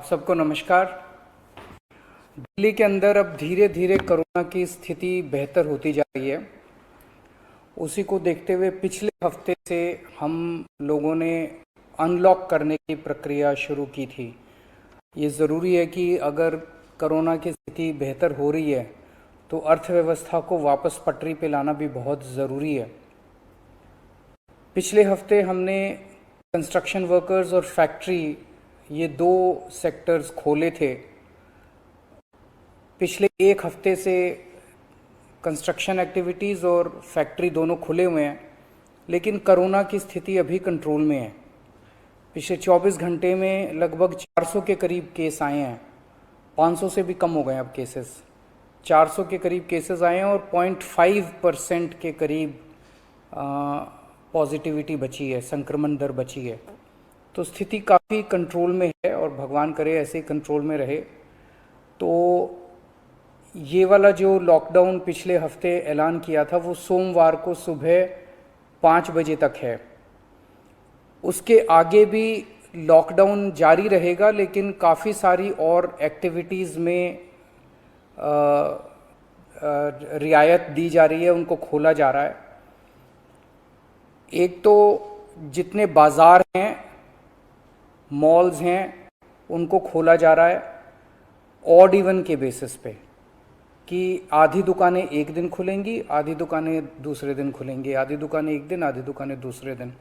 सबको नमस्कार। दिल्ली के अंदर अब धीरे धीरे कोरोना की स्थिति बेहतर होती जा रही है। उसी को देखते हुए पिछले हफ्ते से हम लोगों ने अनलॉक करने की प्रक्रिया शुरू की थी। ये ज़रूरी है कि अगर कोरोना की स्थिति बेहतर हो रही है तो अर्थव्यवस्था को वापस पटरी पे लाना भी बहुत ज़रूरी है। पिछले हफ्ते हमने कंस्ट्रक्शन वर्कर्स और फैक्ट्री, ये दो सेक्टर्स खोले थे। पिछले एक हफ्ते से कंस्ट्रक्शन एक्टिविटीज़ और फैक्ट्री दोनों खुले हुए हैं, लेकिन कोरोना की स्थिति अभी कंट्रोल में है। पिछले 24 घंटे में लगभग 400 के करीब केस आए हैं। 500 से भी कम हो गए अब केसेस। 400 के करीब केसेस आए हैं और 0.5% के करीब पॉजिटिविटी बची है, संक्रमण दर बची है। तो स्थिति काफ़ी कंट्रोल में है और भगवान करे ऐसे ही कंट्रोल में रहे। तो ये वाला जो लॉकडाउन पिछले हफ्ते ऐलान किया था वो सोमवार को सुबह 5 बजे तक है। उसके आगे भी लॉकडाउन जारी रहेगा, लेकिन काफ़ी सारी और एक्टिविटीज़ में रियायत दी जा रही है, उनको खोला जा रहा है। एक तो जितने बाज़ार हैं, मॉल्स हैं, उनको खोला जा रहा है ऑड इवन के बेसिस पे, कि आधी दुकानें एक दिन खुलेंगी, आधी दुकानें दूसरे दिन खुलेंगी, आधी दुकानें एक दिन, आधी दुकानें दूसरे दिन।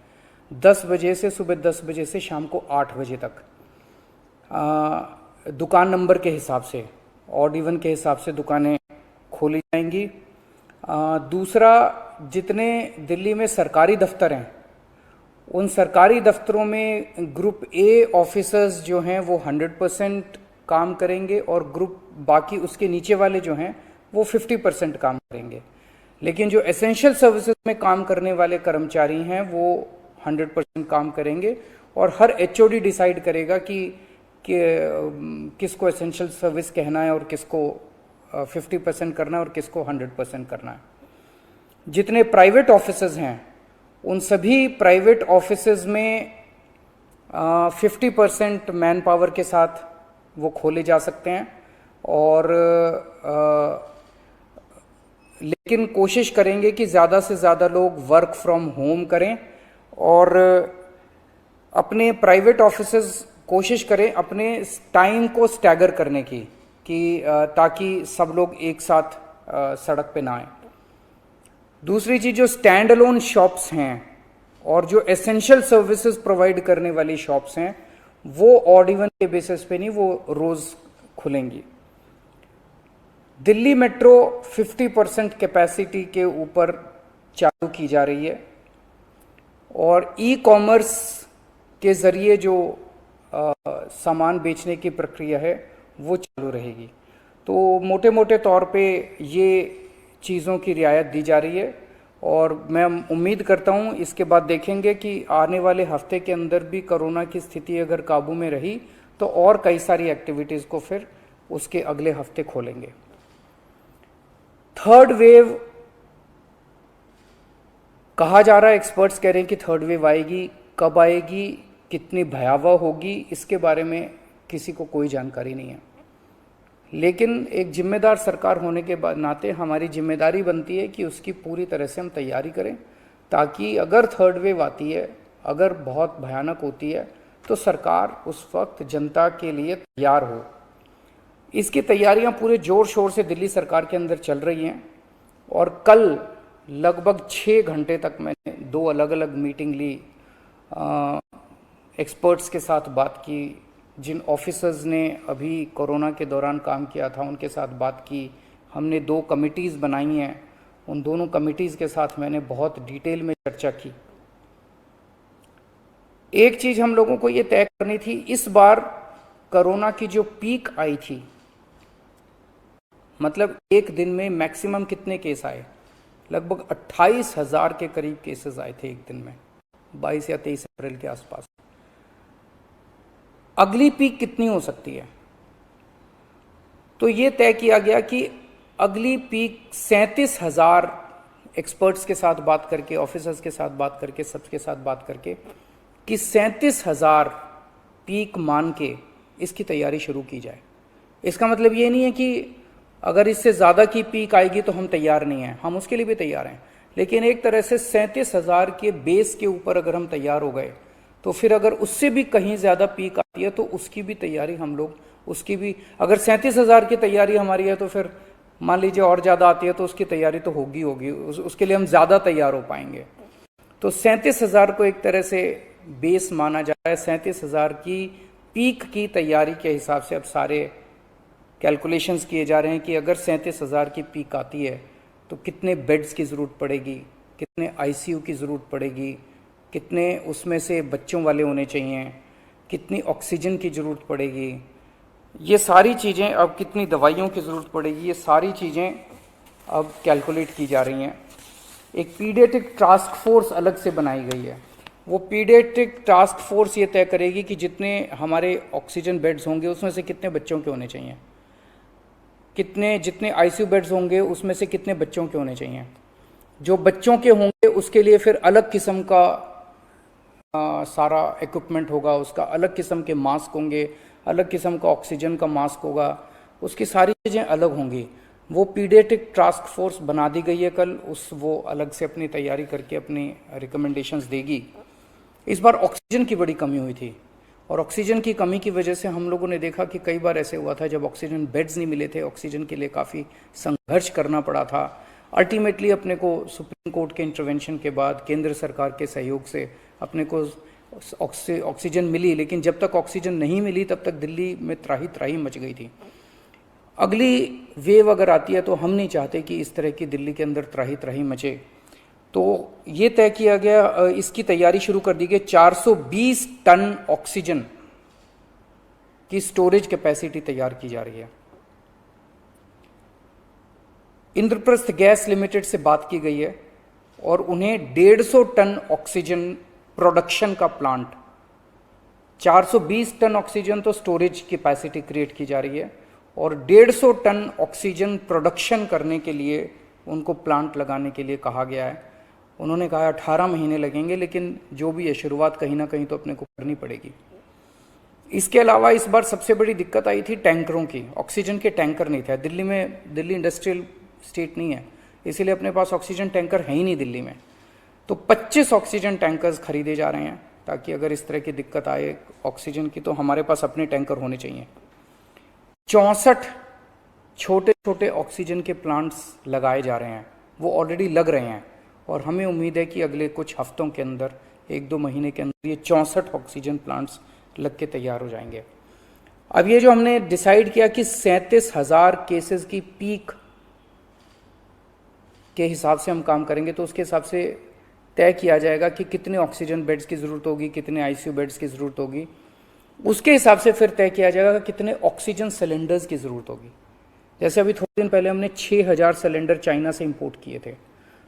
10 बजे से सुबह 10 बजे से शाम को 8 बजे तक दुकान नंबर के हिसाब से, ऑड इवन के हिसाब से दुकानें खोली जाएंगी। दूसरा, जितने दिल्ली में सरकारी दफ्तर हैं, उन सरकारी दफ्तरों में ग्रुप ए ऑफिसर्स जो हैं वो 100% काम करेंगे और ग्रुप बाकी उसके नीचे वाले जो हैं वो 50% काम करेंगे। लेकिन जो एसेंशियल सर्विसेज में काम करने वाले कर्मचारी हैं वो 100% काम करेंगे और हर एचओडी डिसाइड करेगा कि किसको एसेंशियल सर्विस कहना है और किसको 50% करना है और किसको 100% करना है। जितने प्राइवेट ऑफिसेज हैं, उन सभी प्राइवेट ऑफिसेज में 50% मैन पावर के साथ वो खोले जा सकते हैं। और लेकिन कोशिश करेंगे कि ज़्यादा से ज़्यादा लोग वर्क फ्रॉम होम करें और अपने प्राइवेट ऑफिसेज कोशिश करें अपने टाइम को स्टैगर करने की, कि ताकि सब लोग एक साथ सड़क पे ना आए। दूसरी चीज़, जो स्टैंड अलोन शॉप्स हैं और जो एसेंशियल सर्विसेज प्रोवाइड करने वाली शॉप्स हैं, वो ऑड इवन के बेसिस पे नहीं, वो रोज खुलेंगी। दिल्ली मेट्रो 50% कैपेसिटी के ऊपर चालू की जा रही है और ई कॉमर्स के जरिए जो सामान बेचने की प्रक्रिया है वो चालू रहेगी। तो मोटे मोटे तौर पे ये चीज़ों की रियायत दी जा रही है और मैं उम्मीद करता हूँ इसके बाद देखेंगे कि आने वाले हफ्ते के अंदर भी कोरोना की स्थिति अगर काबू में रही तो और कई सारी एक्टिविटीज़ को फिर उसके अगले हफ्ते खोलेंगे। थर्ड वेव कहा जा रहा है, एक्सपर्ट्स कह रहे हैं कि थर्ड वेव आएगी। कब आएगी, कितनी भयावह होगी, इसके बारे में किसी को कोई जानकारी नहीं है। लेकिन एक जिम्मेदार सरकार होने के नाते हमारी जिम्मेदारी बनती है कि उसकी पूरी तरह से हम तैयारी करें, ताकि अगर थर्ड वेव आती है, अगर बहुत भयानक होती है, तो सरकार उस वक्त जनता के लिए तैयार हो। इसकी तैयारियां पूरे जोर शोर से दिल्ली सरकार के अंदर चल रही हैं और कल लगभग 6 घंटे तक मैंने 2 अलग अलग मीटिंग ली, एक्सपर्ट्स के साथ बात की, जिन ऑफिसर्स ने अभी कोरोना के दौरान काम किया था उनके साथ बात की। हमने 2 कमिटीज़ बनाई हैं, उन दोनों कमिटीज़ के साथ मैंने बहुत डिटेल में चर्चा की। एक चीज़ हम लोगों को ये तय करनी थी, इस बार कोरोना की जो पीक आई थी, मतलब एक दिन में मैक्सिमम कितने केस आए, लगभग 28,000 के करीब केसेस आए थे एक दिन में, 22 या 23 अप्रैल के आसपास। अगली पीक कितनी हो सकती है, तो ये तय किया गया कि अगली पीक 37,000, एक्सपर्ट्स के साथ बात करके, ऑफिसर्स के साथ बात करके, सबके साथ बात करके, कि 37,000 पीक मान के इसकी तैयारी शुरू की जाए। इसका मतलब ये नहीं है कि अगर इससे ज़्यादा की पीक आएगी तो हम तैयार नहीं हैं, हम उसके लिए भी तैयार हैं। लेकिन एक तरह से 37,000 के बेस के ऊपर अगर हम तैयार हो गए तो फिर अगर उससे भी कहीं ज़्यादा पीक आती है तो उसकी भी तैयारी हम लोग, उसकी भी, अगर 37,000 की तैयारी हमारी है तो फिर मान लीजिए और ज़्यादा आती है तो उसकी तैयारी तो होगी होगी, उसके लिए हम ज़्यादा तैयार हो पाएंगे। तो 37,000 को एक तरह से बेस माना जा रहा है। 37,000 की पीक की तैयारी के हिसाब से अब सारे कैलकुलेशंस किए जा रहे हैं कि अगर 37,000 की पीक आती है तो कितने बेड्स की ज़रूरत पड़ेगी, कितने आईसीयू की ज़रूरत पड़ेगी, कितने उसमें से बच्चों वाले होने चाहिए, कितनी ऑक्सीजन की ज़रूरत पड़ेगी, ये सारी चीज़ें, अब कितनी दवाइयों की ज़रूरत पड़ेगी, ये सारी चीज़ें अब कैलकुलेट की जा रही हैं। एक पीडियाट्रिक टास्क फोर्स अलग से बनाई गई है। वो पीडियाट्रिक टास्क फोर्स ये तय करेगी कि जितने हमारे ऑक्सीजन बेड्स होंगे उसमें से कितने बच्चों के होने चाहिए, जितने आईसीयू बेड्स होंगे उसमें से कितने बच्चों के होने चाहिए। जो बच्चों के होंगे उसके लिए फिर अलग किस्म का सारा इक्विपमेंट होगा, उसका अलग किस्म के मास्क होंगे, अलग किस्म का ऑक्सीजन का मास्क होगा, उसकी सारी चीज़ें अलग होंगी। वो पीडियाट्रिक टास्क फोर्स बना दी गई है कल, वो अलग से अपनी तैयारी करके अपनी रिकमेंडेशंस देगी। इस बार ऑक्सीजन की बड़ी कमी हुई थी और ऑक्सीजन की कमी की वजह से हम लोगों ने देखा कि कई बार ऐसे हुआ था जब ऑक्सीजन बेड्स नहीं मिले थे, ऑक्सीजन के लिए काफ़ी संघर्ष करना पड़ा था। अल्टीमेटली अपने को सुप्रीम कोर्ट के इंटरवेंशन के बाद केंद्र सरकार के सहयोग से अपने को ऑक्सीजन मिली, लेकिन जब तक ऑक्सीजन नहीं मिली तब तक दिल्ली में त्राही त्राही मच गई थी। अगली वेव अगर आती है तो हम नहीं चाहते कि इस तरह की दिल्ली के अंदर त्राही त्राही मचे। तो ये तय किया गया, इसकी तैयारी शुरू कर दी गई। 420 टन ऑक्सीजन की स्टोरेज कैपेसिटी तैयार की जा रही है। इंद्रप्रस्थ गैस लिमिटेड से बात की गई है और उन्हें 150 टन ऑक्सीजन प्रोडक्शन का प्लांट, 420 टन ऑक्सीजन तो स्टोरेज कैपेसिटी क्रिएट की जा रही है और 150 टन ऑक्सीजन प्रोडक्शन करने के लिए उनको प्लांट लगाने के लिए कहा गया है। उन्होंने कहा 18 महीने लगेंगे, लेकिन जो भी है शुरुआत कहीं ना कहीं तो अपने को करनी पड़ेगी। इसके अलावा इस बार सबसे बड़ी दिक्कत आई थी टैंकरों की। ऑक्सीजन के टैंकर नहीं थे दिल्ली में, दिल्ली इंडस्ट्रियल स्टेट नहीं है, इसीलिए अपने पास ऑक्सीजन टैंकर है ही नहीं दिल्ली में। तो 25 ऑक्सीजन टैंकर्स खरीदे जा रहे हैं ताकि अगर इस तरह की दिक्कत आए ऑक्सीजन की तो हमारे पास अपने टैंकर होने चाहिए। 64 छोटे छोटे ऑक्सीजन के प्लांट्स लगाए जा रहे हैं, वो ऑलरेडी लग रहे हैं और हमें उम्मीद है कि अगले कुछ हफ्तों के अंदर, 1-2 महीने के अंदर ये 64 ऑक्सीजन प्लांट्स लग के तैयार हो जाएंगे। अब ये जो हमने डिसाइड किया कि 37,000 केसेस की पीक के हिसाब से हम काम करेंगे, तो उसके हिसाब से तय किया जाएगा कि कितने ऑक्सीजन बेड्स की ज़रूरत होगी, कितने आईसीयू बेड्स की ज़रूरत होगी। उसके हिसाब से फिर तय किया जाएगा कि कितने ऑक्सीजन सिलेंडर्स की ज़रूरत होगी। जैसे अभी थोड़े दिन पहले हमने 6,000 सिलेंडर चाइना से इंपोर्ट किए थे,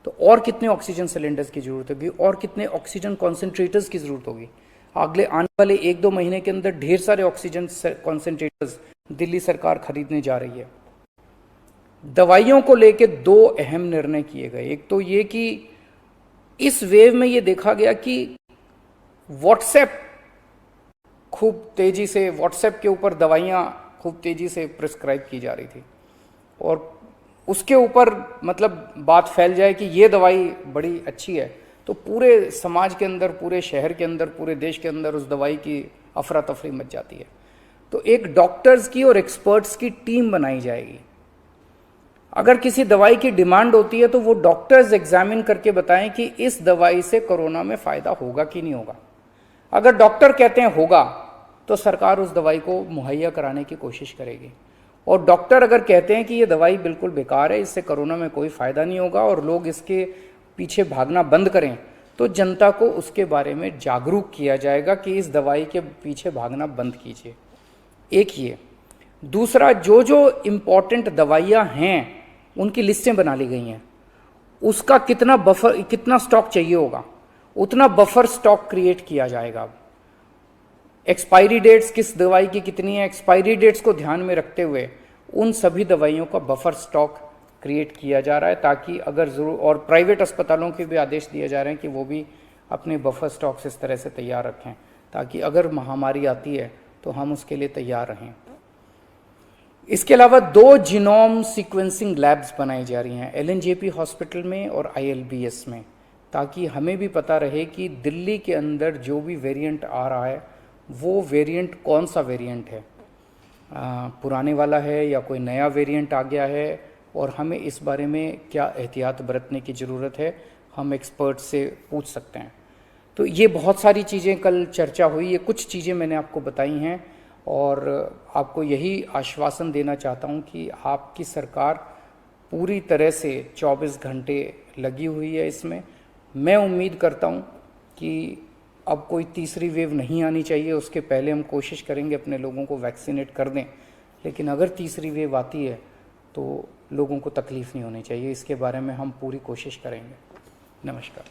तो और कितने ऑक्सीजन सिलेंडर्स की ज़रूरत होगी और कितने ऑक्सीजन कॉन्सेंट्रेटर्स की ज़रूरत होगी। अगले आने वाले 1-2 महीने के अंदर ढेर सारे ऑक्सीजन कॉन्सेंट्रेटर्स दिल्ली सरकार खरीदने जा रही है। दवाइयों को लेकर 2 अहम निर्णय किए गए। एक तो ये कि इस वेव में ये देखा गया कि व्हाट्सएप खूब तेजी से, व्हाट्सएप के ऊपर दवाइयाँ खूब तेजी से प्रिस्क्राइब की जा रही थी और उसके ऊपर मतलब बात फैल जाए कि ये दवाई बड़ी अच्छी है तो पूरे समाज के अंदर, पूरे शहर के अंदर, पूरे देश के अंदर उस दवाई की अफरा तफरी मच जाती है। तो एक डॉक्टर्स की और एक्सपर्ट्स की टीम बनाई जाएगी। अगर किसी दवाई की डिमांड होती है तो वो डॉक्टर्स एग्जामिन करके बताएं कि इस दवाई से कोरोना में फ़ायदा होगा कि नहीं होगा। अगर डॉक्टर कहते हैं होगा तो सरकार उस दवाई को मुहैया कराने की कोशिश करेगी, और डॉक्टर अगर कहते हैं कि ये दवाई बिल्कुल बेकार है, इससे कोरोना में कोई फ़ायदा नहीं होगा और लोग इसके पीछे भागना बंद करें, तो जनता को उसके बारे में जागरूक किया जाएगा कि इस दवाई के पीछे भागना बंद कीजिए। एक ये। दूसरा, जो जो इम्पॉर्टेंट दवाइयाँ हैं उनकी लिस्टें बना ली गई हैं, उसका कितना बफर, कितना स्टॉक चाहिए होगा उतना बफर स्टॉक क्रिएट किया जाएगा। एक्सपायरी डेट्स किस दवाई की कितनी है, एक्सपायरी डेट्स को ध्यान में रखते हुए उन सभी दवाइयों का बफर स्टॉक क्रिएट किया जा रहा है ताकि अगर ज़रूर, और प्राइवेट अस्पतालों के भी आदेश दिए जा रहे हैं कि वो भी अपने बफर स्टॉक्स इस तरह से तैयार रखें ताकि अगर महामारी आती है तो हम उसके लिए तैयार रहें। इसके अलावा 2 जीनोम सीक्वेंसिंग लैब्स बनाई जा रही हैं एलएनजेपी हॉस्पिटल में और आईएलबीएस में, ताकि हमें भी पता रहे कि दिल्ली के अंदर जो भी वेरिएंट आ रहा है वो वेरिएंट कौन सा वेरिएंट है, पुराने वाला है या कोई नया वेरिएंट आ गया है, और हमें इस बारे में क्या एहतियात बरतने की ज़रूरत है, हम एक्सपर्ट से पूछ सकते हैं। तो ये बहुत सारी चीज़ें कल चर्चा हुई, ये कुछ चीज़ें मैंने आपको बताई हैं और आपको यही आश्वासन देना चाहता हूँ कि आपकी सरकार पूरी तरह से 24 घंटे लगी हुई है इसमें। मैं उम्मीद करता हूँ कि अब कोई तीसरी वेव नहीं आनी चाहिए, उसके पहले हम कोशिश करेंगे अपने लोगों को वैक्सीनेट कर दें, लेकिन अगर तीसरी वेव आती है तो लोगों को तकलीफ़ नहीं होनी चाहिए, इसके बारे में हम पूरी कोशिश करेंगे। नमस्कार।